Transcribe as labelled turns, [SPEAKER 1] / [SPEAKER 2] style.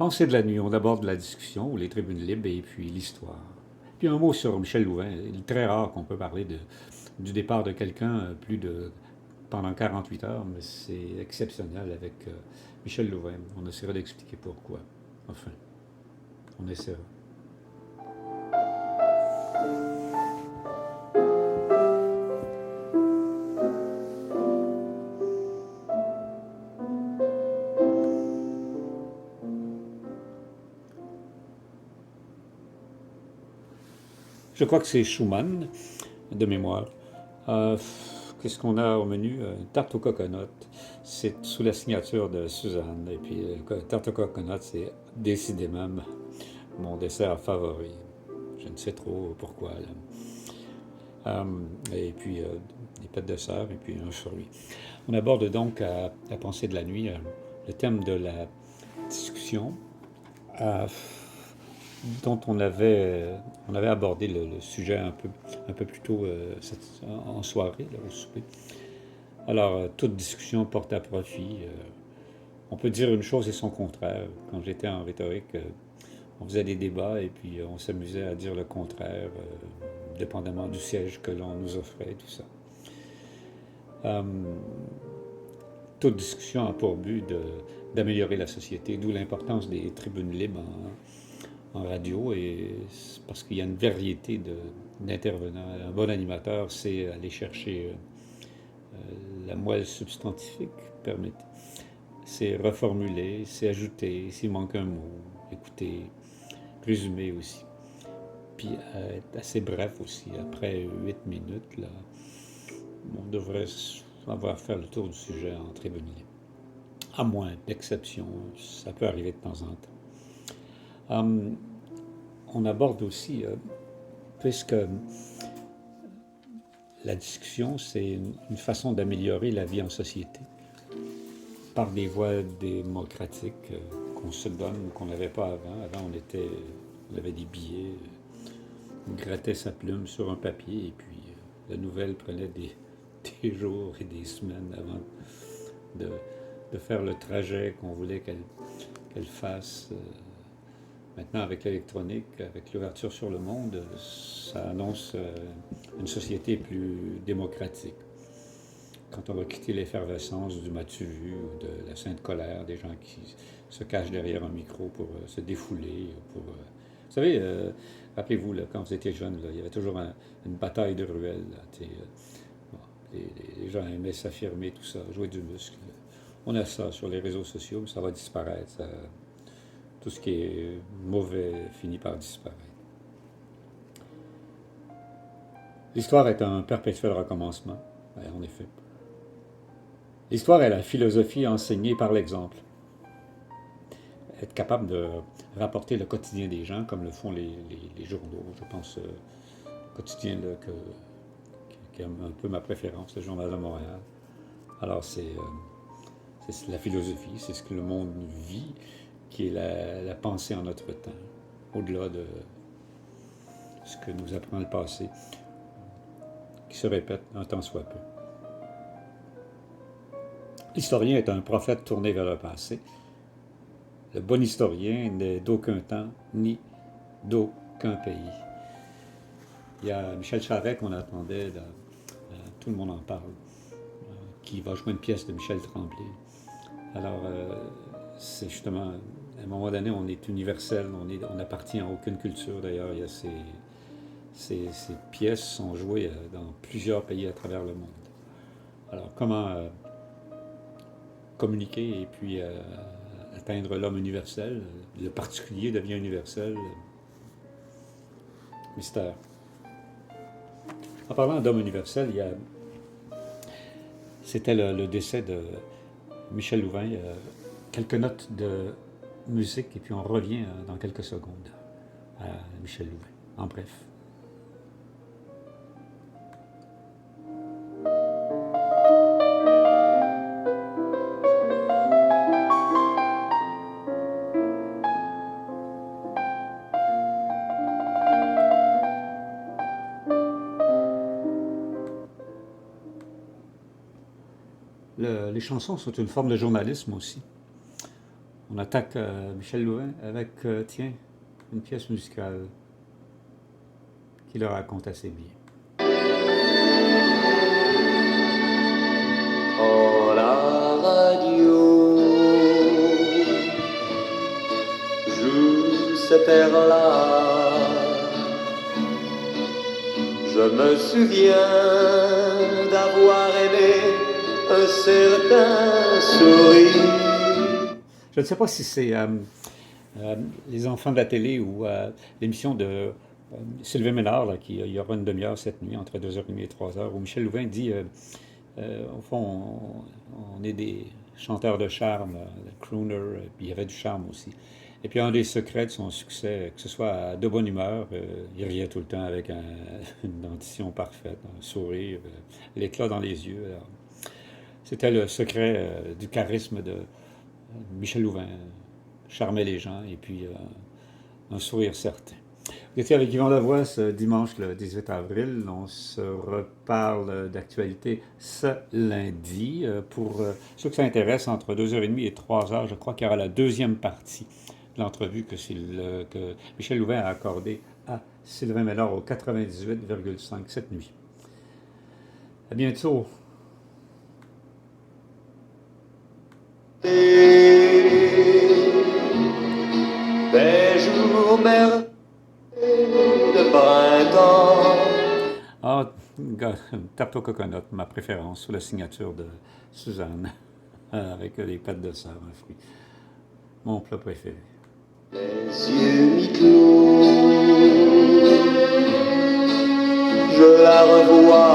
[SPEAKER 1] Pensée de la nuit, on aborde la discussion ou les tribunes libres et puis l'histoire. Puis un mot sur Michel Louvain. Il est très rare qu'on peut parler du départ de quelqu'un pendant 48 heures, mais c'est exceptionnel avec Michel Louvain. On essaiera d'expliquer pourquoi. Enfin, on essaiera. Je crois que c'est Schumann, de mémoire. Euh, Qu'est-ce qu'on a au menu? Une tarte au coconut. C'est sous la signature de Suzanne. Et puis, tarte au coconut, c'est décidément mon dessert favori. Je ne sais trop pourquoi. Là. Et puis, des pâtes de sœur et puis un fruit. On aborde donc à Pensée de la nuit le thème de la discussion euh, dont on avait abordé le sujet un peu plus tôt en soirée, là, au souper. Alors, toute discussion porte à profit. On peut dire une chose et son contraire. Quand j'étais en rhétorique, on faisait des débats et puis on s'amusait à dire le contraire, dépendamment du siège que l'on nous offrait, tout ça. Euh, Toute discussion a pour but d'améliorer la société, d'où l'importance des tribunes libres en radio, et parce qu'il y a une variété d'intervenants. Un bon animateur sait aller chercher la moelle substantifique, permettez. C'est reformuler, c'est ajouter, s'il manque un mot, écouter, résumer aussi. Puis être assez bref aussi. Après 8 minutes, là, on devrait avoir fait le tour du sujet en tribune libre. À moins d'exception, ça peut arriver de temps en temps. On aborde aussi, puisque la discussion, c'est une façon d'améliorer la vie en société par des voies démocratiques qu'on se donne, qu'on n'avait pas avant. Avant, on avait des billets, on grattait sa plume sur un papier et puis la nouvelle prenait des jours et des semaines avant de, de faire le trajet qu'on voulait qu'elle fasse. Maintenant, avec l'électronique, avec l'ouverture sur le monde, ça annonce une société plus démocratique. Quand on va quitter l'effervescence du m'as-tu vu ou de la sainte colère, des gens qui se cachent derrière un micro pour se défouler. Vous savez, rappelez-vous, là, quand vous étiez jeune, là, il y avait toujours une bataille de ruelles. Là, bon, les gens aimaient s'affirmer, tout ça, jouer du muscle. On a ça sur les réseaux sociaux, mais ça va disparaître. Tout ce qui est mauvais finit par disparaître. L'histoire est un perpétuel recommencement, en effet. L'histoire est la philosophie enseignée par l'exemple. Être capable de rapporter le quotidien des gens, comme le font les journaux. Je pense le quotidien là, qui est un peu ma préférence, le Journal de Montréal. Alors c'est la philosophie, c'est ce que le monde vit, qui est la pensée en notre temps, au-delà de ce que nous apprend le passé, qui se répète un tant soit peu. L'historien est un prophète tourné vers le passé. Le bon historien n'est d'aucun temps ni d'aucun pays. Il y a Michel Charest qu'on attendait, tout le monde en parle, qui va jouer une pièce de Michel Tremblay. Alors, c'est justement, à un moment donné, on est universel, on n'appartient à aucune culture. D'ailleurs, il y a ces pièces sont jouées dans plusieurs pays à travers le monde. Alors, comment communiquer et puis atteindre l'homme universel, le particulier devient universel, mystère. En parlant d'homme universel, c'était le décès de Michel Louvain. Quelques notes de musique et puis on revient dans quelques secondes à Michel Louvain. En bref. Les chansons sont une forme de journalisme aussi. On attaque Michel Louvain avec, tiens, une pièce musicale qui le raconte assez bien.
[SPEAKER 2] Oh, la radio joue cet air-là. Je me souviens d'avoir aimé un certain sourire.
[SPEAKER 1] Je ne sais pas si c'est les enfants de la télé ou l'émission de Sylvain Ménard, là, il y aura une demi-heure cette nuit, entre 2h30 et 3h, où Michel Louvain dit, au fond, on est des chanteurs de charme, crooner, puis il y avait du charme aussi. Et puis un des secrets de son succès, que ce soit de bonne humeur, il riait tout le temps avec une dentition parfaite, un sourire, l'éclat dans les yeux. Alors, c'était le secret du charisme de Michel Louvain, charmait les gens et puis un sourire certain. Vous étiez avec Yvan Lavoie ce dimanche le 18 avril. On se reparle d'actualité ce lundi. Pour ceux que ça intéresse, entre 2h30 et 3h, je crois qu'il y aura la deuxième partie de l'entrevue que Michel Louvain a accordée à Sylvain Ménard au 98,5 cette nuit. À bientôt.
[SPEAKER 2] Des jours merveilleux de printemps.
[SPEAKER 1] Ah, tarte au coconut, ma préférence, sous la signature de Suzanne, avec des pâtes de sable, un fruit. Mon plat préféré.
[SPEAKER 2] Les yeux mi-clos, je la revois